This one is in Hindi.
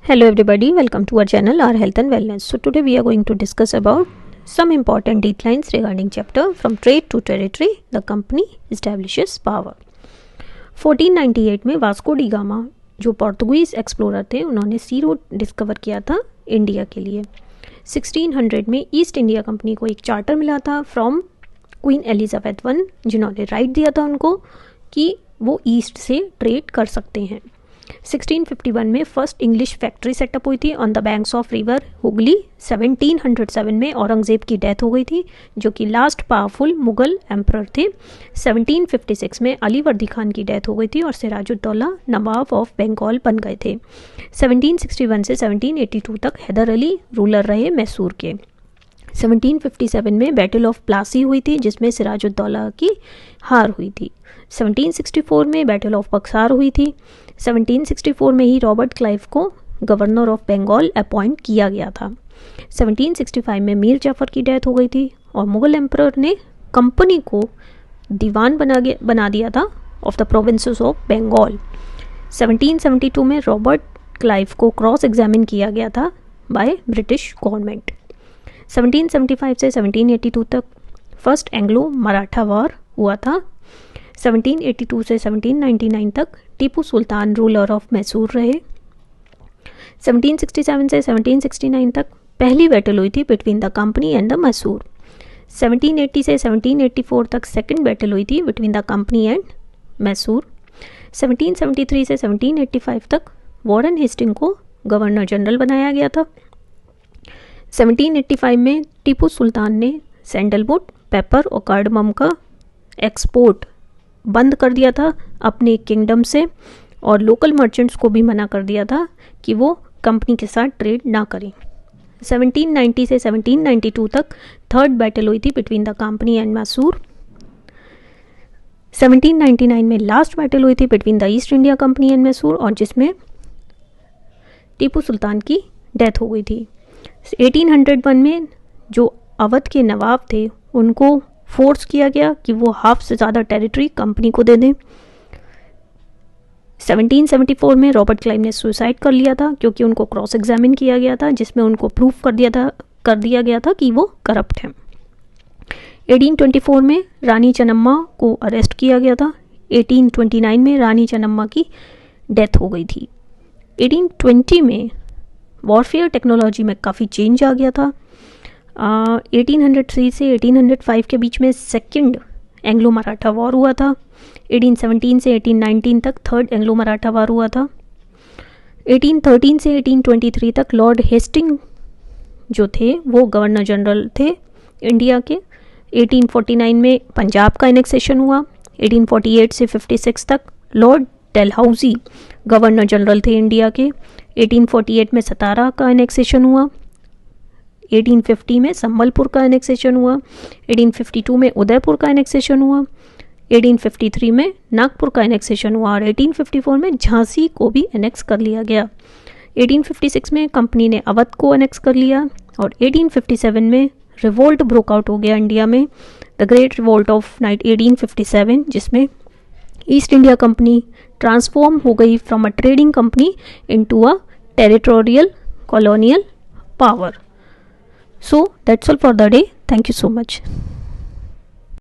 Hello everybody, welcome to our channel, our health and wellness. So today we are going to discuss about some important deadlines regarding chapter from trade to territory, the company establishes power. 1498 में वास्को डी गामा जो पोर्तुगीज एक्सप्लोरर थे, उन्होंने सी रोड डिस्कवर किया था इंडिया के लिए. 1600 में ईस्ट इंडिया कंपनी को एक चार्टर मिला था फ्रॉम क्वीन एलिजाबेथ वन, जिन्होंने राइट दिया था उनको कि वो ईस्ट से ट्रेड कर सकते हैं. 1651 में फर्स्ट इंग्लिश फैक्ट्री सेटअप हुई थी on the banks of river Hooghly. 1707 में औरंगजेब की डेथ हो गई थी, जो कि लास्ट पावरफुल मुगल एम्परर थे. 1756 में अली वर्दी खान की डेथ हो गई थी और सिराजुद्दौला नवाब ऑफ बंगाल बन गए थे. 1761 से 1782 तक हैदर अली रूलर रहे मैसूर के. 1757 में बैटल ऑफ प्लासी हुई थी, जिसमें सिराजुद्दौला की हार हुई थी. 1764 में बैटल ऑफ बक्सार हुई थी. 1764 में ही रॉबर्ट क्लाइव को गवर्नर ऑफ बंगाल अपॉइंट किया गया था. 1765 में मीर जाफर की डेथ हो गई थी और मुगल एम्परर ने कंपनी को दीवान बना दिया था of the provinces of Bengal. 1772 में रॉबर्ट क्लाइव को क्रॉस एग्जामिन किया गया था बाय ब्रिटिश गवर्नमेंट. 1775 से 1782 तक फर्स्ट एंग्लो मराठा वॉर हुआ था. 1782 से 1799 तक टीपू सुल्तान रूलर ऑफ मैसूर रहे. 1767 से 1769 तक पहली बैटल हुई थी between the company and the Mysore. 1780 से 1784 तक सेकंड बैटल हुई थी between the company and Mysore. 1773 से 1785 तक वॉरेन हेस्टिंग को गवर्नर जनरल बनाया गया था. 1785 में टीपू सुल्तान ने सैंडलवुड, पेपर और कार्डमम का एक्सपोर्ट बंद कर दिया था अपने किंगडम से, और लोकल मर्चेंट्स को भी मना कर दिया था कि वो कंपनी के साथ ट्रेड ना करें. 1790 से 1792 तक थर्ड बैटल हुई थी between the company and Mysore. 1799 में लास्ट बैटल हुई थी between the east India company and Mysore, और जिसमें टीपू सुल्तान की डेथ हो गई थी. 1801 में जो अवध के नवाब थे उनको फोर्स किया गया कि वो हाफ से ज़्यादा टेरिटरी कंपनी को दे दें. 1774 में रॉबर्ट क्लाइव ने सुसाइड कर लिया था क्योंकि उनको क्रॉस एग्जामिन किया गया था, जिसमें उनको प्रूफ कर दिया गया था कि वो करप्ट हैं. 1824 में रानी चन्नम्मा को अरेस्ट किया गया था. 1829 में रानी चन्नम्मा की डेथ हो गई थी. 1820 में वॉरफेयर टेक्नोलॉजी में काफ़ी चेंज आ गया था. 1803 से 1805 के बीच में सेकंड एंग्लो मराठा वॉर हुआ था. 1817 से 1819 तक थर्ड एंग्लो मराठा वॉर हुआ था. 1813 से 1823 तक लॉर्ड हेस्टिंग जो थे वो गवर्नर जनरल थे इंडिया के. 1849 में पंजाब का एनेक्सेशन हुआ. 1848 से 56 तक लॉर्ड डेलहाउसी गवर्नर जनरल थे इंडिया के. 1848 में सतारा का एनेक्सेशन हुआ. 1850 में संबलपुर का एनेक्सेशन हुआ. 1852 में उदयपुर का एनेक्सेशन हुआ. 1853 में नागपुर का एनेक्सेशन हुआ और 1854 में झांसी को भी एनेक्स कर लिया गया. 1856 में कंपनी ने अवध को एनेक्स कर लिया और 1857 में रिवोल्ट ब्रोक आउट हो गया इंडिया में, द ग्रेट रिवोल्ट ऑफ 1857, जिसमें ईस्ट इंडिया कंपनी ट्रांसफॉर्म हो गई from a trading company into a territorial colonial power. So that's all for the day. Thank you so much.